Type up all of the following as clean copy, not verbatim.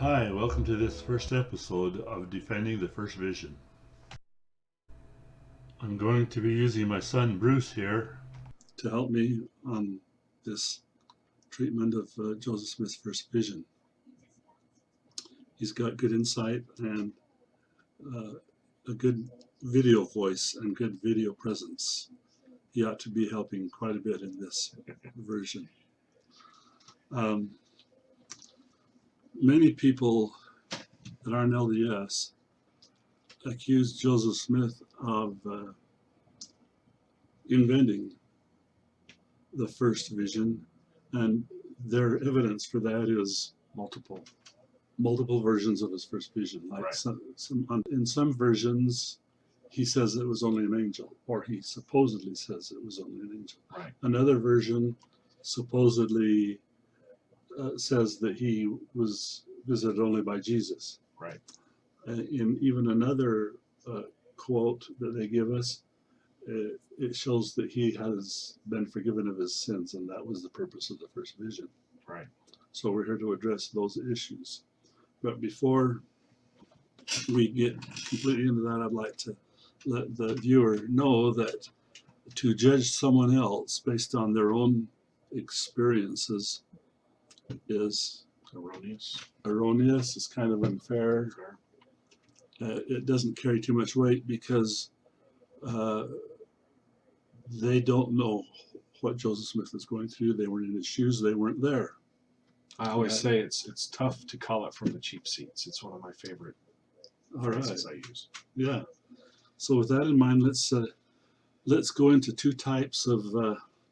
Hi, welcome to this first episode of Defending the First Vision. I'm going to be using my son Bruce here to help me on this treatment of Joseph Smith's first vision. He's got good insight and a good video voice and good video presence. He ought to be helping quite a bit in this version. Many people that aren't LDS accuse Joseph Smith of inventing the first vision, and their evidence for that is multiple versions of his first vision. Like in some versions, he says it was only an angel, or he supposedly says it was only an angel. Right. Another version supposedly says that he was visited only by Jesus. Right. In even another quote that they give us, it shows that he has been forgiven of his sins, and that was the purpose of the first vision. Right. So we're here to address those issues. But before we get completely into that, I'd like to let the viewer know that to judge someone else based on their own experiences is erroneous. It's kind of unfair. It doesn't carry too much weight because they don't know what Joseph Smith is going through. They weren't in his shoes. They weren't there. I always say it's tough to call it from the cheap seats. It's one of my favorite phrases I use. Yeah. So with that in mind, let's go into two types of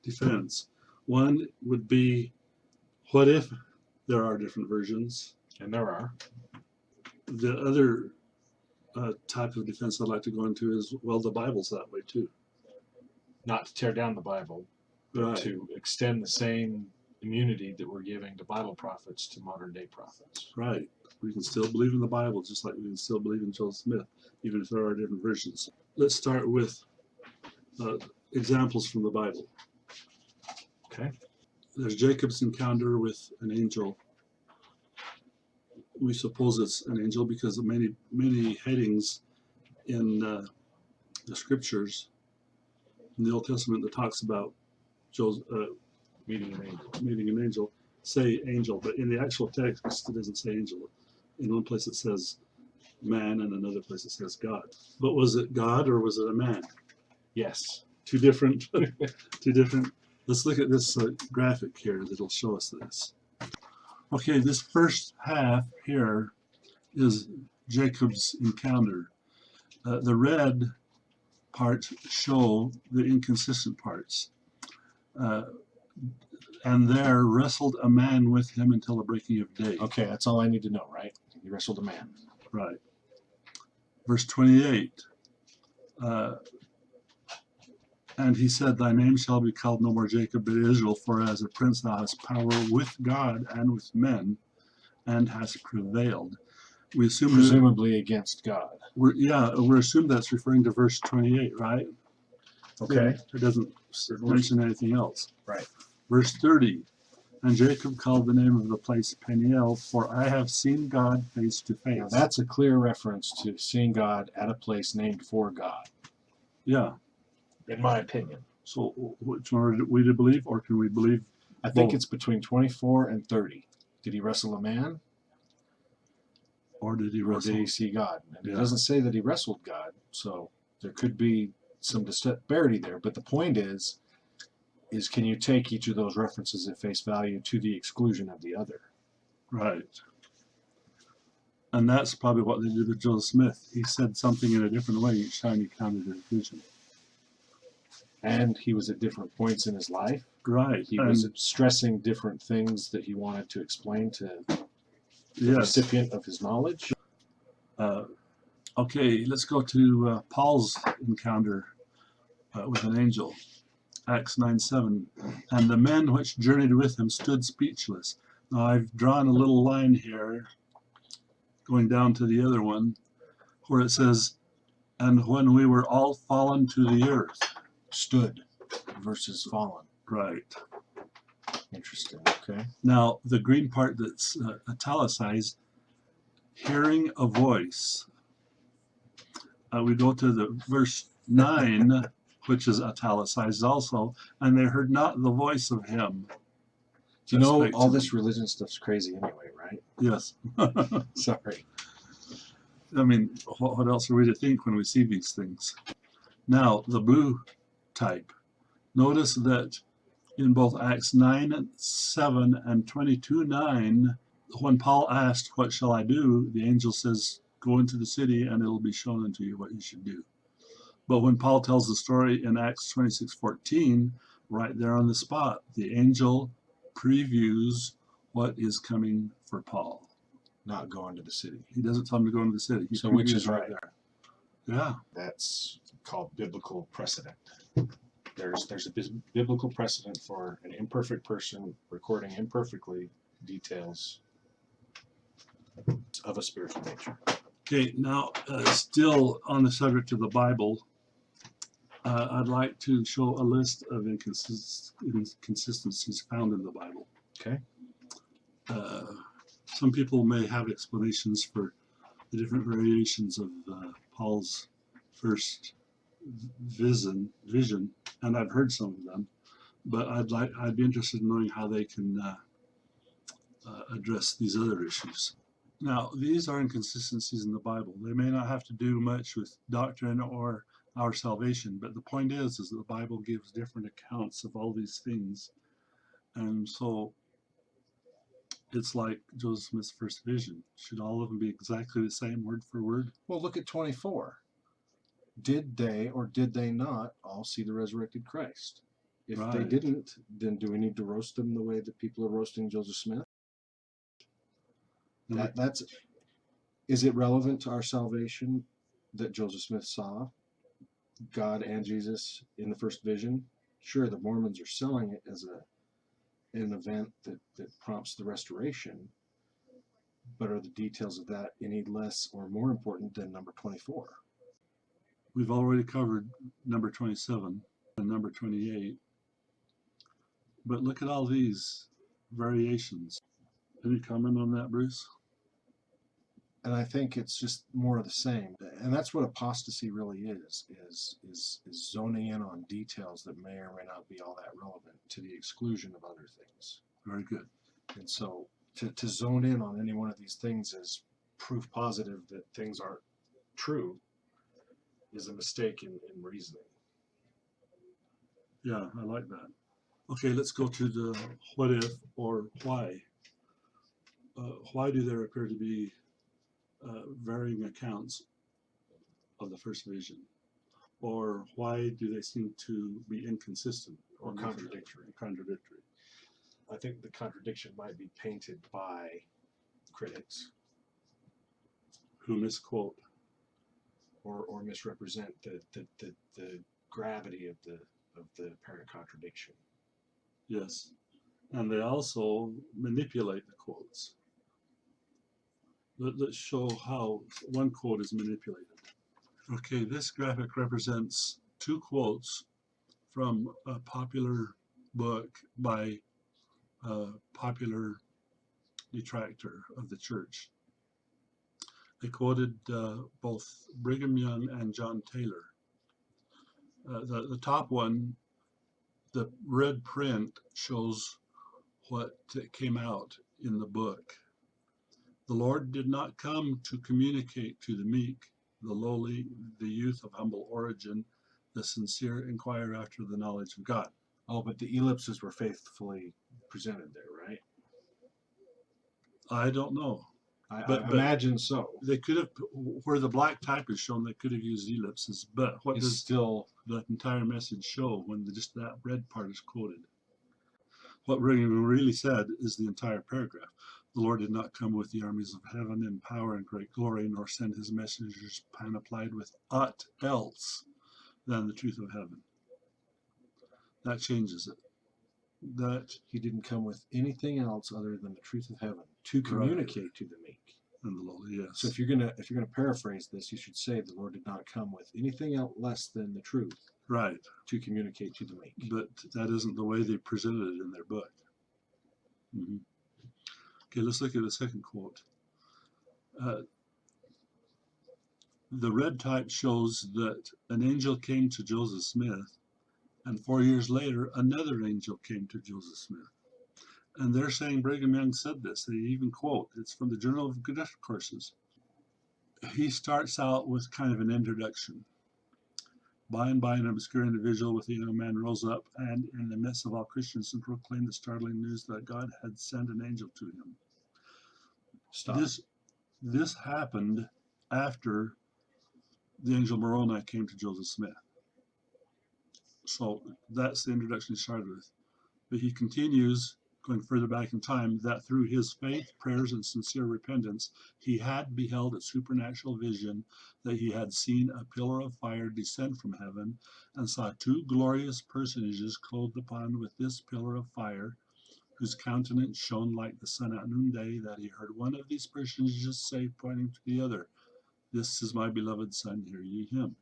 defense. One would be, what if there are different versions? And there are. The other type of defense I'd like to go into is, well, the Bible's that way too. Not to tear down the Bible, but Right. to extend the same immunity that we're giving to Bible prophets to modern day prophets. Right. We can still believe in the Bible just like we can still believe in Joseph Smith, even if there are different versions. Let's start with examples from the Bible. Okay. There's Jacob's encounter with an angel. We suppose it's an angel because of many headings in the scriptures in the Old Testament that talks about Meeting an angel. Say angel, but in the actual text it doesn't say angel. In one place it says man, and another place it says God. But was it God or was it a man? Yes. Two different. Let's look at this graphic here that'll show us this. Okay, this first half here is Jacob's encounter. The red parts show the inconsistent parts. And there wrestled a man with him until the breaking of day. Okay, that's all I need to know, right? He wrestled a man. Right. Verse 28. And he said, thy name shall be called no more Jacob, but Israel, for as a prince thou hast power with God and with men, and hast prevailed. We assume Presumably against God. We're assuming that's referring to verse 28, right? Okay. It doesn't mention anything else. Right. Verse 30. And Jacob called the name of the place Peniel, for I have seen God face to face. Now that's a clear reference to seeing God at a place named for God. Yeah. In my opinion. So which one are we to believe, or can we believe I think both? it's between 24 and 30. Did he wrestle a man? Or did he Or wrestle? did he see God? And Yeah. It doesn't say that he wrestled God, so there could be some disparity there. But the point is can you take each of those references at face value to the exclusion of the other? Right. And that's probably what they did with Joseph Smith. He said something in a different way each time he counted his vision. And he was at different points in his life. Right. He was stressing different things that he wanted to explain to the recipient of his knowledge. Okay, let's go to Paul's encounter with an angel. Acts 9:7. And the men which journeyed with him stood speechless. Now I've drawn a little line here, going down to the other one, where it says, and when we were all fallen to the earth. Stood versus fallen. Right. Interesting. Okay. Now, the green part that's italicized hearing a voice. We go to the verse 9, which is italicized also, and they heard not the voice of him. Do you know Respect all to this me. religion stuff's crazy anyway, right? Yes. Sorry. I mean, what else are we to think when we see these things? Now, the blue type. Notice that in both Acts 9:7 and 22:9, when Paul asked, "What shall I do?" the angel says, "Go into the city and it'll be shown unto you what you should do." But when Paul tells the story in Acts 26:14, right there on the spot, the angel previews what is coming for Paul. Not going to the city. He doesn't tell him to go into the city. He So which previews is right? there. Yeah. That's called biblical precedent. There's a biblical precedent for an imperfect person recording imperfectly details of a spiritual nature. Okay, now still on the subject of the Bible, I'd like to show a list of inconsistencies found in the Bible. Okay. Some people may have explanations for the different variations of Paul's first vision, and I've heard some of them, but I'd be interested in knowing how they can address these other issues. Now, these are inconsistencies in the Bible. They may not have to do much with doctrine or our salvation, but the point is that the Bible gives different accounts of all these things, and so it's like Joseph Smith's first vision. Should all of them be exactly the same, word for word? Well, look at 24. Did they or did they not all see the resurrected Christ? If they Right. didn't, then do we need to roast them the way that people are roasting Joseph Smith? That's is it relevant to our salvation that Joseph Smith saw God and Jesus in the first vision? Sure, the Mormons are selling it as an event that prompts the restoration, but are the details of that any less or more important than number 24? We've already covered number 27 and number 28, but look at all these variations. Any comment on that, Bruce? And I think it's just more of the same. And that's what apostasy really is zoning in on details that may or may not be all that relevant to the exclusion of other things. Very good. And so to zone in on any one of these things as proof positive that things aren't true is a mistake in reasoning. Yeah, I like that. Okay, let's go to the what if or why. Why do there appear to be varying accounts of the first vision? Or why do they seem to be inconsistent Or contradictory? I think the contradiction might be painted by critics Who misquote. or misrepresent the gravity of the apparent contradiction. Yes. And they also manipulate the quotes. Let's show how one quote is manipulated. Okay, this graphic represents two quotes from a popular book by a popular detractor of the church. They quoted both Brigham Young and John Taylor. The top one, the red print, shows what came out in the book. The Lord did not come to communicate to the meek, the lowly, the youth of humble origin, the sincere inquire after the knowledge of God. Oh, but the ellipses were faithfully presented there, right? I don't know. I imagine so. They could have, where the black type is shown, they could have used ellipses, but what It's does still the entire message show when just that red part is quoted? What Brigham really said is the entire paragraph. The Lord did not come with the armies of heaven in power and great glory, nor send his messengers panoplied with aught else than the truth of heaven. That changes it. That he didn't come with anything else other than the truth of heaven to communicate to the meek and the lowly, yes. So if you're gonna paraphrase this, you should say the Lord did not come with anything else less than the truth, right, to communicate to the meek. But that isn't the way they presented it in their book. Okay, let's look at the second quote. The red type shows that an angel came to Joseph Smith, and 4 years later, another angel came to Joseph Smith. And they're saying Brigham Young said this. They even quote, it's from the Journal of Detractors. He starts out with kind of an introduction. By and by, an obscure individual with a young man rose up and, in the midst of all Christians, and proclaimed the startling news that God had sent an angel to him. Stop. This happened after the angel Moroni came to Joseph Smith. So that's the introduction he started with. But he continues, going further back in time, that through his faith, prayers, and sincere repentance, he had beheld a supernatural vision, that he had seen a pillar of fire descend from heaven, and saw two glorious personages clothed upon with this pillar of fire, whose countenance shone like the sun at noonday, that he heard one of these personages say, pointing to the other, "This is my beloved Son, hear ye him."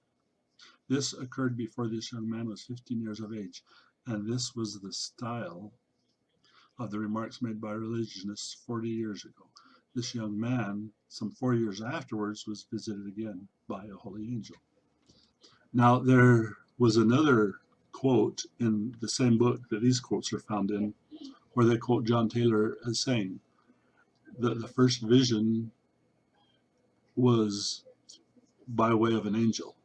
This occurred before this young man was 15 years of age, and this was the style of the remarks made by religionists 40 years ago. This young man, some 4 years afterwards, was visited again by a holy angel. Now, there was another quote in the same book that these quotes are found in, where they quote John Taylor as saying that the first vision was by way of an angel.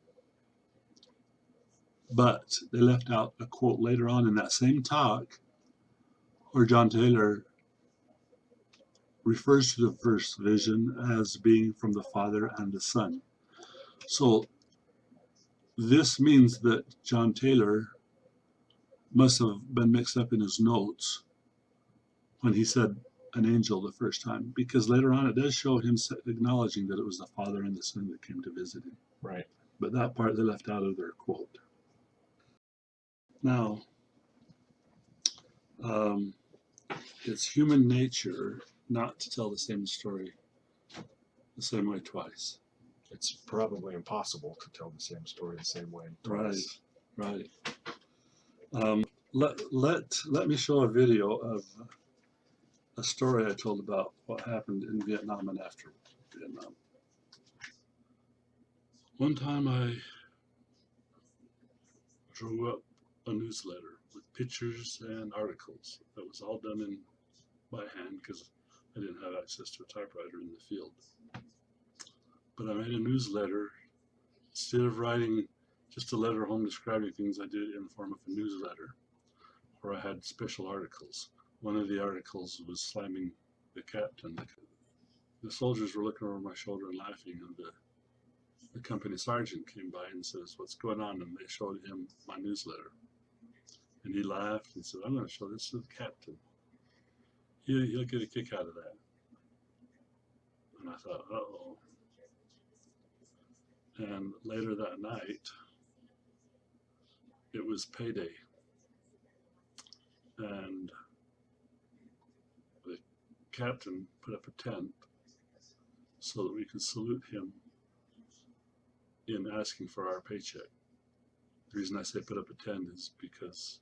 But they left out a quote later on in that same talk where John Taylor refers to the first vision as being from the Father and the Son. So this means that John Taylor must have been mixed up in his notes when he said an angel the first time, because later on it does show him acknowledging that it was the Father and the Son that came to visit him. Right. But that part they left out of their quote. Now, it's human nature not to tell the same story the same way twice. It's probably impossible to tell the same story the same way twice. Right. Let me show a video of a story I told about what happened in Vietnam and after Vietnam. One time I drew up a newsletter with pictures and articles that was all done in by hand because I didn't have access to a typewriter in the field. But I made a newsletter. Instead of writing just a letter home describing things, I did it in the form of a newsletter where I had special articles. One of the articles was slamming the captain. The soldiers were looking over my shoulder and laughing, and the company sergeant came by and says, "What's going on?" And they showed him my newsletter. And he laughed and said, "I'm going to show this to the captain. He'll get a kick out of that." And I thought, uh-oh. And later that night, it was payday. And the captain put up a tent so that we could salute him in asking for our paycheck. The reason I say put up a tent is because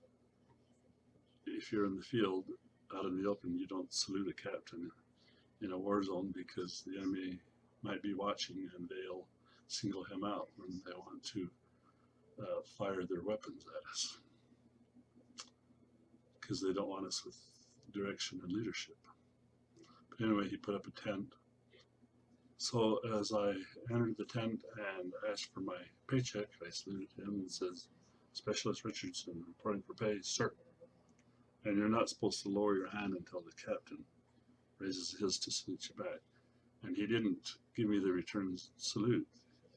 if you're in the field, out in the open, you don't salute a captain in a war zone because the enemy might be watching and they'll single him out when they want to fire their weapons at us because they don't want us with direction and leadership. But anyway, he put up a tent. So as I entered the tent and asked for my paycheck, I saluted him and says, "Specialist Richardson, reporting for pay, sir." And you're not supposed to lower your hand until the captain raises his to salute you back. And he didn't give me the return salute.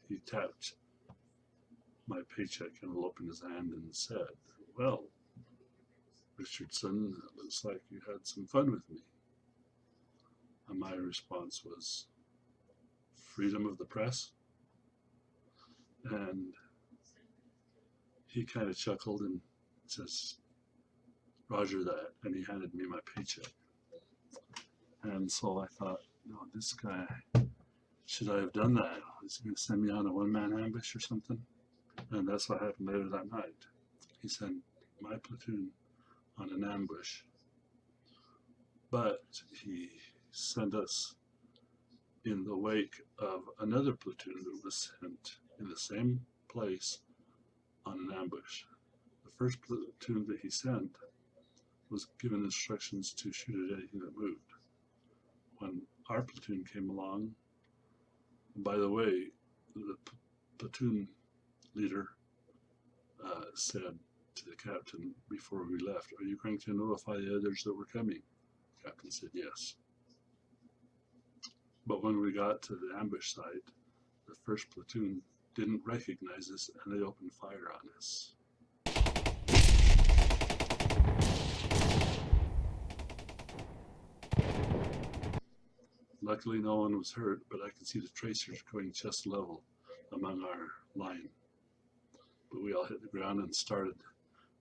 He tapped my paycheck envelope in his hand and said, "Well, Richardson, it looks like you had some fun with me." And my response was, "Freedom of the press?" And he kind of chuckled and says, "Roger that." And he handed me my paycheck. And so I thought, no, this guy, should I have done that? Is he going to send me on a one-man ambush or something? And that's what happened later that night. He sent my platoon on an ambush. But he sent us in the wake of another platoon that was sent in the same place on an ambush. The first platoon that he sent was given instructions to shoot at anything that moved. When our platoon came along, by the way, the platoon leader said to the captain before we left, "Are you going to notify the others that were coming?" The captain said yes. But when we got to the ambush site, the first platoon didn't recognize us and they opened fire on us. Luckily, no one was hurt, but I could see the tracers going chest level among our line. But we all hit the ground and started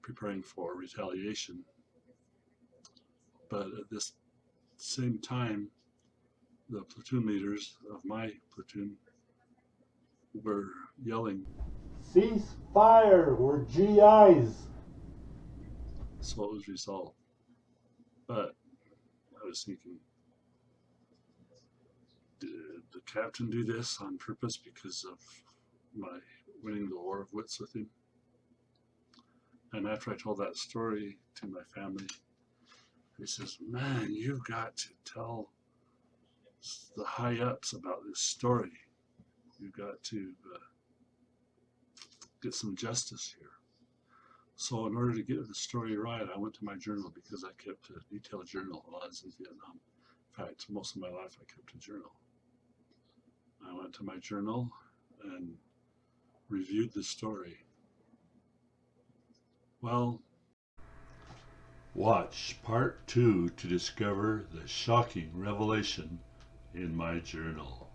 preparing for retaliation. But at this same time, the platoon leaders of my platoon were yelling, "Cease fire! We're GIs!" so it was resolved. But I was thinking, did the captain do this on purpose because of my winning the war of wits with him? And after I told that story to my family, he says, "Man, you've got to tell the high ups about this story. You've got to get some justice here." So in order to get the story right, I went to my journal because I kept a detailed journal while I was in Vietnam. In fact, most of my life I kept a journal. I went to my journal and reviewed the story. Well, Watch part 2 to discover the shocking revelation in my journal.